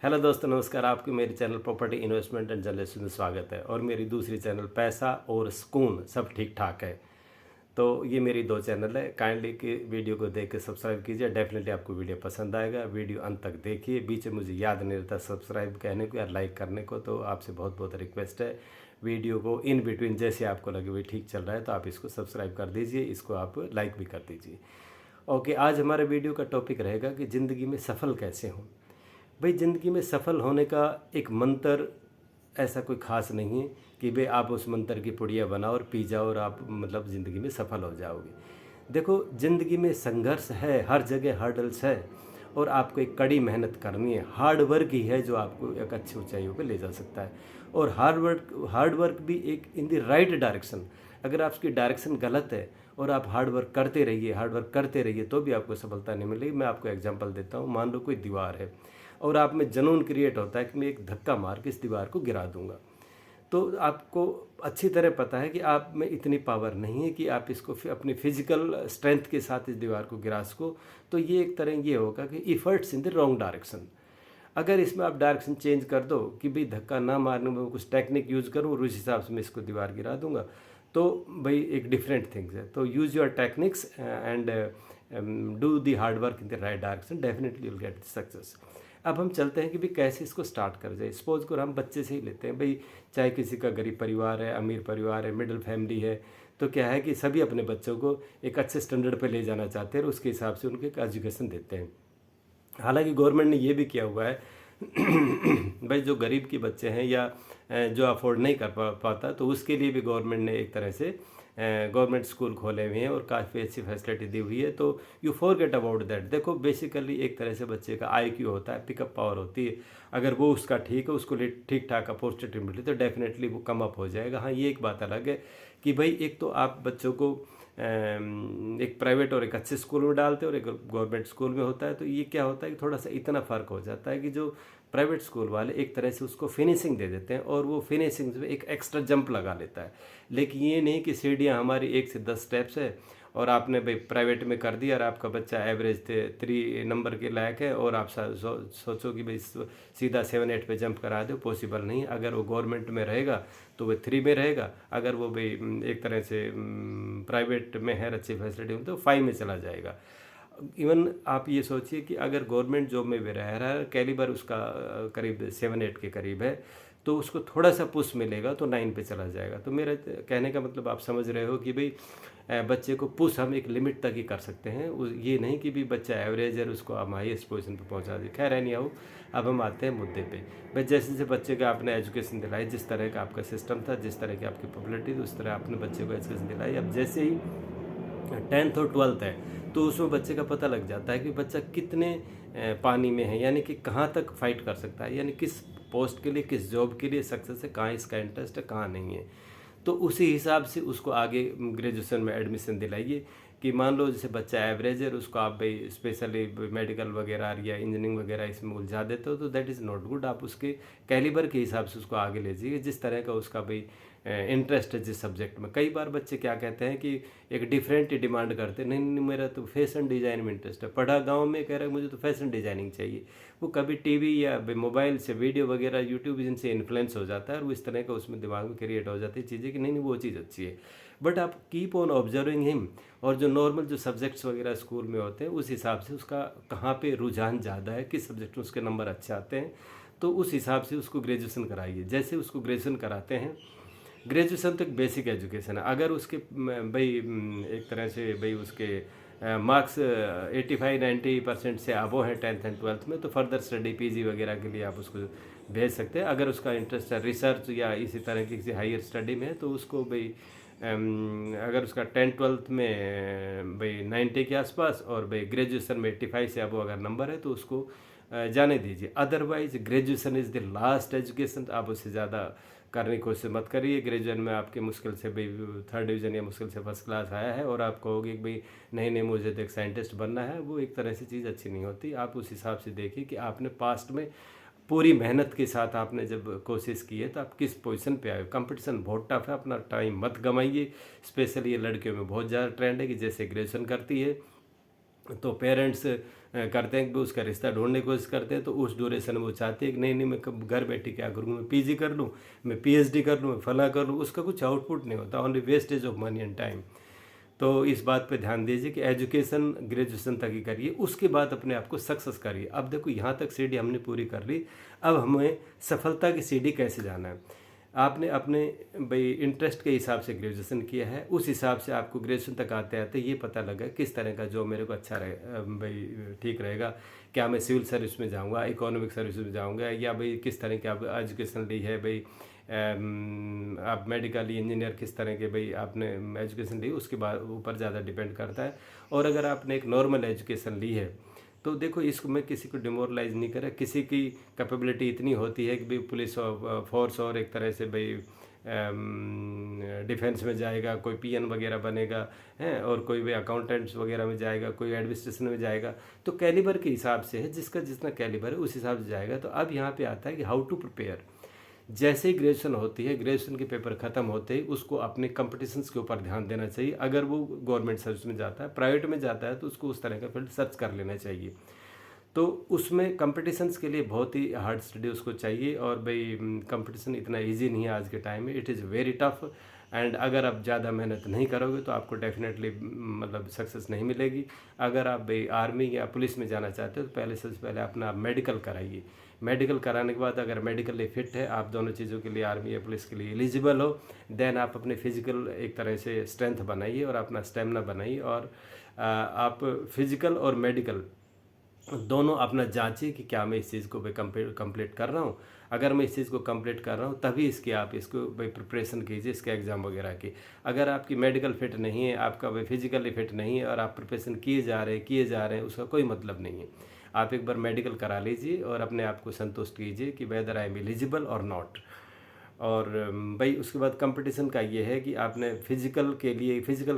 Hello दोस्तों, नमस्कार। आपके मेरे channel property investment and generation में स्वागत है। और मेरी दूसरी चैनल पैसा और सुकून सब ठीक ठाक है। तो ये मेरी दो चैनल है। काइंडली कि वीडियो को देख के सब्सक्राइब कीजिए। डेफिनेटली आपको वीडियो पसंद आएगा। वीडियो अंत तक देखिए। बीच में मुझे याद नहीं रहता सब्सक्राइब कहने को या लाइक करने को, तो आपसे बहुत बहुत रिक्वेस्ट है वीडियो को इन बिटवीन जैसे आपको लगे भाई ठीक चल रहा है तो आप इसको सब्सक्राइब कर दीजिए, इसको आप लाइक भी कर दीजिए। ओके, आज हमारे वीडियो का टॉपिक रहेगा कि ज़िंदगी में सफल कैसे हों। भाई, ज़िंदगी में सफल होने का एक मंत्र ऐसा कोई ख़ास नहीं है कि भाई आप उस मंत्र की पुड़िया बनाओ और पी जाओ और आप मतलब ज़िंदगी में सफल हो जाओगे। देखो, ज़िंदगी में संघर्ष है, हर जगह हर्डल्स है और आपको एक कड़ी मेहनत करनी है। हार्ड वर्क ही है जो आपको एक अच्छी ऊंचाइयों पे ले जा सकता है। और हार्ड वर्क भी एक इन द राइट डायरेक्शन। अगर आपकी डायरेक्शन गलत है और आप हार्ड वर्क करते रहिए तो भी आपको सफलता नहीं मिलेगी। मैं आपको एग्जांपल देता हूँ। मान लो कोई दीवार है और आप में जुनून क्रिएट होता है कि मैं एक धक्का मार के इस दीवार को गिरा दूंगा। तो आपको अच्छी तरह पता है कि आप में इतनी पावर नहीं है कि आप इसको अपनी फिजिकल स्ट्रेंथ के साथ इस दीवार को गिरा सको। तो ये एक तरह ये होगा कि efforts in the wrong direction. अगर इसमें आप डायरेक्शन चेंज कर दो कि भाई धक्का ना मारने में कुछ टेक्निक यूज़ करूँ और उस हिसाब से मैं इसको दीवार गिरा दूंगा, तो भाई एक डिफरेंट थिंग्स है। तो use your techniques and do the hard work in the right direction, definitely will get success. अब हम चलते हैं कि भाई कैसे इसको स्टार्ट कर जाए। सपोज को हम बच्चे से ही लेते हैं भाई, चाहे किसी का गरीब परिवार है, अमीर परिवार है, मिडिल फैमिली है, तो क्या है कि सभी अपने बच्चों को एक अच्छे स्टैंडर्ड पे ले जाना चाहते हैं और उसके हिसाब से उनके एजुकेशन देते हैं। हालांकि गवर्नमेंट ने ये भी किया हुआ है भाई जो गरीब के बच्चे हैं या जो अफोर्ड नहीं कर पाता, तो उसके लिए भी गवर्नमेंट ने एक तरह से गवर्नमेंट स्कूल खोले हुए हैं और काफ़ी अच्छी फैसिलिटी दी हुई है। तो यू फॉरगेट अबाउट दैट। देखो, बेसिकली एक तरह से बच्चे का आईक्यू होता है, पिकअप पावर होती है। अगर वो उसका ठीक है, उसको ठीक ठाक अपॉर्चुनिटी मिली तो डेफिनेटली वो कम अप हो जाएगा। हाँ, ये एक बात अलग है कि भाई एक तो आप बच्चों को एक प्राइवेट और एक अच्छे स्कूल में डालते हैं और एक गवर्नमेंट स्कूल में होता है। तो ये क्या होता है कि थोड़ा सा इतना फ़र्क हो जाता है कि जो प्राइवेट स्कूल वाले एक तरह से उसको फिनिशिंग दे देते हैं और वो फिनिशिंग में एक एक्स्ट्रा जंप लगा लेता है। लेकिन ये नहीं कि सीढ़ियाँ हमारी 1 से 10 स्टेप्स है और आपने भाई प्राइवेट में कर दिया और आपका बच्चा एवरेज 3 नंबर के लायक है और आप सोचो कि भाई सीधा 7-8 पे जंप करा दो, पॉसिबल नहीं। अगर वो गवर्नमेंट में रहेगा तो वो 3 में रहेगा। अगर वो भाई एक तरह से प्राइवेट में है, अच्छी फैसिलिटी में, तो 5 में चला जाएगा। इवन आप ये सोचिए कि अगर गवर्नमेंट जॉब में भी रह रहा है, कैलिबर उसका करीब 7-8 के करीब है, तो उसको थोड़ा सा पुश मिलेगा तो 9 पे चला जाएगा। तो मेरा कहने का मतलब आप समझ रहे हो कि भाई बच्चे को पुश हम एक लिमिट तक ही कर सकते हैं। ये नहीं कि भी बच्चा एवरेज है उसको हम हाईएस्ट पोजीशन पे पहुंचा दें। खैर नहीं आओ, अब हम आते हैं मुद्दे पे। भाई जैसे जैसे बच्चे का आपने एजुकेशन दिलाई, जिस तरह का आपका सिस्टम था, जिस तरह की आपकी पॉपुलरिटी थी, उस तरह आपने बच्चे को एजुकेशन दिलाई। अब जैसे ही 10th और 12th है तो उसमें बच्चे का पता लग जाता है कि बच्चा कितने पानी में है, यानी कि कहाँ तक फाइट कर सकता है, यानी किस पोस्ट के लिए, किस जॉब के लिए सक्सेस है, कहाँ इसका इंटरेस्ट है, कहाँ नहीं है। तो उसी हिसाब से उसको आगे ग्रेजुएशन में एडमिशन दिलाइए। कि मान लो जैसे बच्चा एवरेज है और उसको आप भाई स्पेशली मेडिकल वगैरह या इंजीनियरिंग वगैरह इसमें उलझा देते हो, तो दैट इज़ नॉट गुड। आप उसके कैलिबर के हिसाब से उसको आगे ले जाइए, जिस तरह का उसका भाई इंटरेस्ट है जिस सब्जेक्ट में। कई बार बच्चे क्या कहते हैं कि एक डिफरेंट ही डिमांड करते हैं, नहीं नहीं मेरा तो फैशन डिज़ाइन में इंटरेस्ट है, पढ़ा गांव में, कह रहा है मुझे तो फैशन डिज़ाइनिंग चाहिए। वो कभी टीवी या मोबाइल से वीडियो वगैरह यूट्यूब इनसे इन्फ्लुएंस हो जाता है और वो इस तरह का उसमें दिमाग में क्रिएट हो जाती है चीज़ें कि नहीं नहीं वो चीज़ अच्छी है। बट आप कीप ऑन ऑब्जर्विंग हिम, और जो नॉर्मल जो सब्जेक्ट्स वगैरह स्कूल में होते हैं उस हिसाब से उसका कहाँ पे रुझान ज़्यादा है, किस सब्जेक्ट में उसके नंबर अच्छे आते हैं, तो उस हिसाब से उसको ग्रेजुएशन कराइए। जैसे उसको ग्रेजुएशन कराते हैं, ग्रेजुएशन तो एक बेसिक एजुकेशन है। अगर उसके भाई एक तरह से भाई उसके मार्क्स 85-90% से अबो है 10th एंड 12th में, तो फर्दर स्टडी पीजी वगैरह के लिए आप उसको भेज सकते हैं। अगर उसका इंटरेस्ट है रिसर्च या इसी तरह की किसी हायर स्टडी में है तो उसको भाई अगर उसका 10th-12th में भाई 90 के आसपास और भाई ग्रेजुएशन में 85 से अबो अगर नंबर है तो उसको जाने दीजिए। Otherwise graduation is the last education. आप उससे ज़्यादा करने की कोशिश मत करिए। ग्रेजुएशन में आपके मुश्किल से भाई 3rd डिवीज़न या मुश्किल से फर्स्ट क्लास आया है और आप कहोगे कि भाई नहीं नहीं मुझे तो एक साइंटिस्ट बनना है, वो एक तरह से चीज़ अच्छी नहीं होती। आप उस हिसाब से देखिए कि आपने पास्ट में पूरी मेहनत के साथ आपने जब कोशिश की है तो आप किस पोजीशन पे आए हो। कंपटीशन बहुत टफ है, अपना टाइम मत गमाइए। स्पेशली ये लड़कियों में बहुत ज़्यादा ट्रेंड है कि जैसे ग्रेजुएशन करती है तो पेरेंट्स करते हैं कि उसका रिश्ता ढूंढने की कोशिश करते हैं, तो उस ड्यूरेशन में वो चाहते हैं कि नहीं नहीं मैं कब घर बैठे क्या करूँ, मैं पीजी कर लूँ, मैं पीएचडी कर लूँ, मैं फला कर लूँ, उसका कुछ आउटपुट नहीं होता, only wastage of money and time. तो इस बात पे ध्यान दीजिए कि एजुकेशन ग्रेजुएशन तक ही करिए, उसके बाद अपने आप को सक्सेस करिए। अब देखो यहाँ तक सीढ़ी हमने पूरी कर ली, अब हमें सफलता की सीढ़ी कैसे जाना है। आपने अपने भाई इंटरेस्ट के हिसाब से ग्रेजुएशन किया है, उस हिसाब से आपको ग्रेजुएशन तक आते आते ये पता लगा किस तरह का जॉब मेरे को अच्छा रहे भाई ठीक रहेगा। क्या मैं सिविल सर्विस में जाऊंगा, इकोनॉमिक सर्विस में जाऊंगा, या भाई किस तरह की आप एजुकेशन ली है भाई, आप मेडिकल इंजीनियर किस तरह के भाई आपने एजुकेशन ली, उसके बाद ऊपर ज़्यादा डिपेंड करता है। और अगर आपने एक नॉर्मल एजुकेशन ली है तो देखो इसको मैं किसी को डिमोरलाइज नहीं कर रहा, किसी की कैपेबिलिटी इतनी होती है कि भाई पुलिस फोर्स और एक तरह से भाई डिफेंस में जाएगा, कोई पीएन वगैरह बनेगा हैं, और कोई भी अकाउंटेंट्स वगैरह में जाएगा, कोई एडमिनिस्ट्रेशन में जाएगा। तो कैलिबर के हिसाब से है, जिसका जितना कैलिबर है उस हिसाब से जाएगा। तो अब यहाँ पे आता है कि हाउ टू प्रिपेयर। जैसे ही ग्रेजुएशन होती है, ग्रेजुएशन के पेपर ख़त्म होते ही उसको अपने कंपटीशंस के ऊपर ध्यान देना चाहिए। अगर वो गवर्नमेंट सर्विस में जाता है, प्राइवेट में जाता है, तो उसको उस तरह का फील्ड सर्च कर लेना चाहिए। तो उसमें कंपटीशंस के लिए बहुत ही हार्ड स्टडी उसको चाहिए, और भाई कंपटीशन इतना इजी नहीं है आज के टाइम में, it is very tough. And अगर आप ज़्यादा मेहनत नहीं करोगे तो आपको डेफिनेटली मतलब सक्सेस नहीं मिलेगी। अगर आप भाई आर्मी या पुलिस में जाना चाहते हो तो पहले सबसे पहले अपना मेडिकल कराइए। मेडिकल कराने के बाद अगर मेडिकली फिट है, आप दोनों चीज़ों के लिए आर्मी या पुलिस के लिए एलिजिबल हो, देन आप अपने फिजिकल एक तरह से स्ट्रेंथ बनाइए और अपना स्टेमिना बनाइए, और आप फिजिकल और मेडिकल दोनों अपना जांचिए कि क्या मैं इस चीज़ को भाई कंप्लीट कर रहा हूँ। अगर मैं इस चीज़ को कंप्लीट कर रहा हूँ तभी इसकी आप इसको भाई प्रिपरेशन कीजिए, इसके एग्ज़ाम वगैरह की। अगर आपकी मेडिकल फिट नहीं है, आपका भाई फिजिकली फिट नहीं है, और आप प्रिपरेशन किए जा रहे हैं, उसका कोई मतलब नहीं है। आप एक बार मेडिकल करा लीजिए और अपने आप को संतुष्ट कीजिए कि वेदर आई एम एलिजिबल और नॉट। और भाई उसके बाद कंपटीशन का ये है कि आपने फिजिकल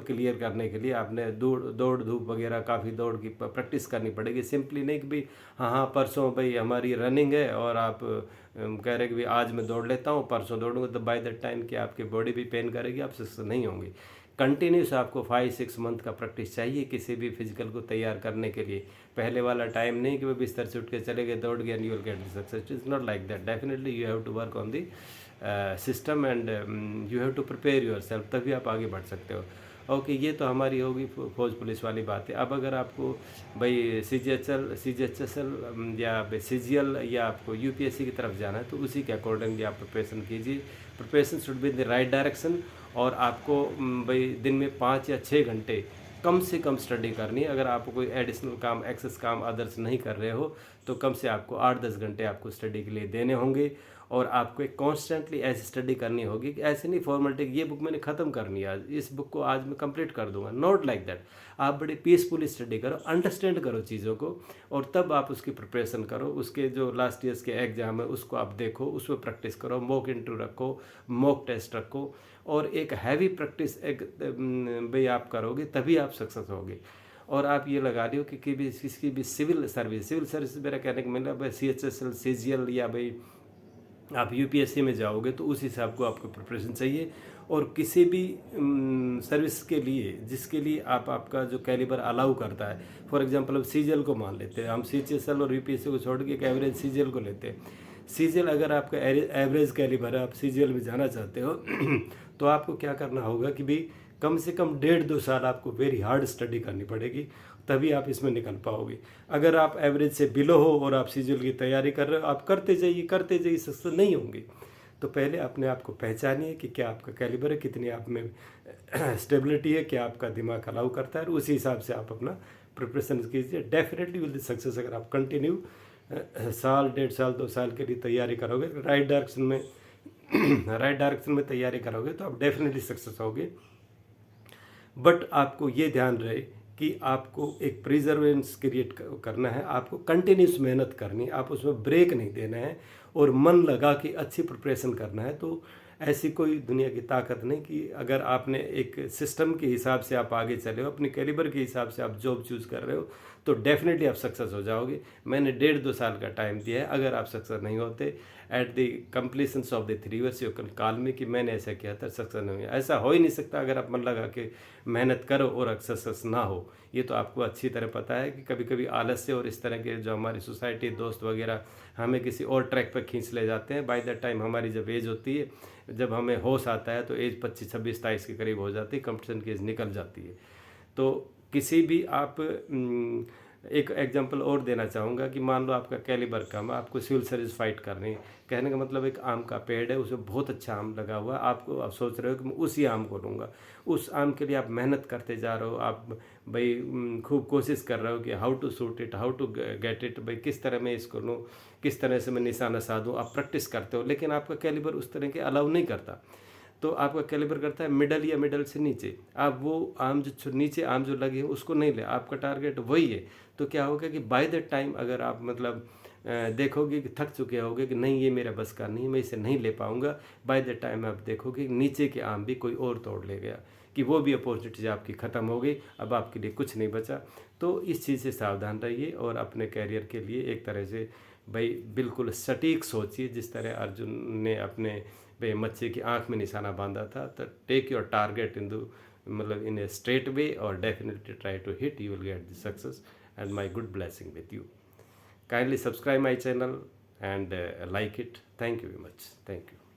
क्लियर करने के लिए आपने दौड़ धूप वगैरह काफ़ी दौड़ की प्रैक्टिस करनी पड़ेगी। सिंपली नहीं कि भाई हाँ परसों भाई हमारी रनिंग है और आप कह रहे कि भाई आज मैं दौड़ लेता हूँ, परसों दौड़ूंगा, तो बाय दैट टाइम कि आपकी बॉडी भी पेन करेगी, आप सक्सेस नहीं होंगे। कंटिन्यूस आपको 5-6 मंथ का प्रैक्टिस चाहिए किसी भी फिजिकल को तैयार करने के लिए। पहले वाला टाइम नहीं कि वो बिस्तर से उठ के चले गए, दौड़ गए, and you will get the success. It's not like that. Definitely you have to work on the system and you have to prepare yourself, तभी आप आगे बढ़ सकते हो। ओके, ये तो हमारी होगी फौज पुलिस वाली बात है। अब अगर आपको भाई CGHSL या CGL या आपको UPSC की तरफ जाना है तो उसी के अकॉर्डिंगली आप प्रिपरेशन कीजिए। Preparation should be in the right direction, और आपको भाई दिन में 5 या 6 घंटे कम से कम स्टडी करनी है। अगर आपको कोई एडिशनल काम, एक्सेस काम अदर्स नहीं कर रहे हो तो कम से आपको 8-10 घंटे आपको स्टडी के लिए देने होंगे, और आपको एक कॉन्स्टेंटली ऐसी स्टडी करनी होगी कि ऐसे नहीं फॉर्मेलिटी ये बुक मैंने ख़त्म करनी है आज, इस बुक को आज मैं कंप्लीट कर दूंगा, नॉट लाइक दैट। आप बड़े पीसफुली स्टडी करो, अंडरस्टैंड करो चीज़ों को, और तब आप उसकी प्रिपरेशन करो। उसके जो लास्ट ईयर्स के एग्जाम है उसको आप देखो, उसमें प्रैक्टिस करो, मॉक इंटरव्यू रखो, मॉक टेस्ट रखो, और एक हैवी प्रैक्टिस एक भाई आप करोगे तभी आप सक्सेस होगे। और आप ये लगा रहे हो कि किसी भी सिविल सर्विस मेरा कहने का मतलब CHSL CGL या भाई आप UPSC में जाओगे तो उस हिसाब को आपको प्रिपरेशन चाहिए। और किसी भी सर्विस के लिए जिसके लिए आपका जो कैलिबर अलाउ करता है, फॉर एग्जांपल अब CGL को मान लेते हैं हम, CHSL और UPSC को छोड़ के एक एवरेज CGL को लेते हैं। CGL अगर आपका एवरेज कैलिबर है, आप CGL में जाना चाहते हो तो आपको क्या करना होगा कि भाई कम से कम 1.5-2 साल आपको वेरी हार्ड स्टडी करनी पड़ेगी, तभी आप इसमें निकल पाओगे। अगर आप एवरेज से बिलो हो और आप CGL की तैयारी कर रहे हो, आप करते जाइए सक्सेस नहीं होंगे। तो पहले अपने आप को पहचानिए कि क्या आपका कैलिबर है, कितनी आप में स्टेबिलिटी है, क्या आपका दिमाग अलाउ करता है, और उसी हिसाब से आप अपना प्रिपरेशन कीजिए। Definitely will the success. अगर आप कंटिन्यू साल, 1.5 साल, 2 साल के लिए तैयारी करोगे, राइट डायरेक्शन में तैयारी करोगे तो आप डेफिनेटली सक्सेस होगे। बट आपको ये ध्यान रहे कि आपको एक प्रिजर्वेंस क्रिएट करना है, आपको कंटिन्यूस मेहनत करनी है, आप उसमें ब्रेक नहीं देना है, और मन लगा के अच्छी प्रिपरेशन करना है। तो ऐसी कोई दुनिया की ताकत नहीं कि अगर आपने एक सिस्टम के हिसाब से आप आगे चले हो, अपने कैलिबर के हिसाब से आप जॉब चूज़ कर रहे हो, तो डेफिनेटली आप सक्सेस हो जाओगे। मैंने 1.5-2 साल का टाइम दिया है, अगर आप सक्सेस नहीं होते at the completion of the 3 years you can call मी कि मैंने ऐसा किया था, सक्सेस नहीं हुआ। ऐसा हो ही नहीं सकता अगर आप मन लगा के मेहनत करो और सक्सेस ना हो। ये तो आपको अच्छी तरह पता है कि कभी कभी आलस्य और इस तरह के जो हमारी सोसाइटी दोस्त वगैरह हमें किसी और ट्रैक पर खींच ले जाते हैं। बाय द टाइम हमारी जब एज होती है, जब हमें होश आता है, तो एज 25-26-27 के करीब हो जाती है, कंपटीशन की एज निकल जाती है। तो किसी भी आप एक एग्जांपल और देना चाहूँगा कि मान लो आपका कैलिबर कम है, आपको सिविल सर्विस फाइट करनी है। कहने का मतलब एक आम का पेड़ है, उसमें बहुत अच्छा आम लगा हुआ है, आपको आप सोच रहे हो कि मैं उसी आम को लूँगा। उस आम के लिए आप मेहनत करते जा रहे हो, आप भाई खूब कोशिश कर रहे हो कि how to shoot it, how to get it, भाई किस तरह मैं इसको लूँ, किस तरह से मैं निशाना साधूँ, आप प्रैक्टिस करते हो। लेकिन आपका कैलिबर उस तरह के अलाउ नहीं करता, तो आपका कैलिबर करता है मिडल या मिडल से नीचे। आप वो आम जो नीचे आम जो लगे हैं उसको नहीं ले, आपका टारगेट वही है। तो क्या होगा कि बाय द टाइम अगर आप मतलब देखोगे कि थक चुके होगे कि नहीं ये मेरा बस का नहीं है, मैं इसे नहीं ले पाऊंगा, बाय द टाइम आप देखोगे नीचे के आम भी कोई और तोड़ ले गया, कि वो भी अपॉर्चुनिटीज आपकी ख़त्म हो गई, अब आपके लिए कुछ नहीं बचा। तो इस चीज़ से सावधान रहिए और अपने कैरियर के लिए एक तरह से भाई बिल्कुल सटीक सोचिए। जिस तरह अर्जुन ने अपने भाई मच्छी की आंख में निशाना बांधा था, तो take your target in the मतलब इन ए स्ट्रेट वे और definitely try to hit, you will get the success and my good blessing with you. Kindly subscribe my channel and like it. Thank you very much. Thank you.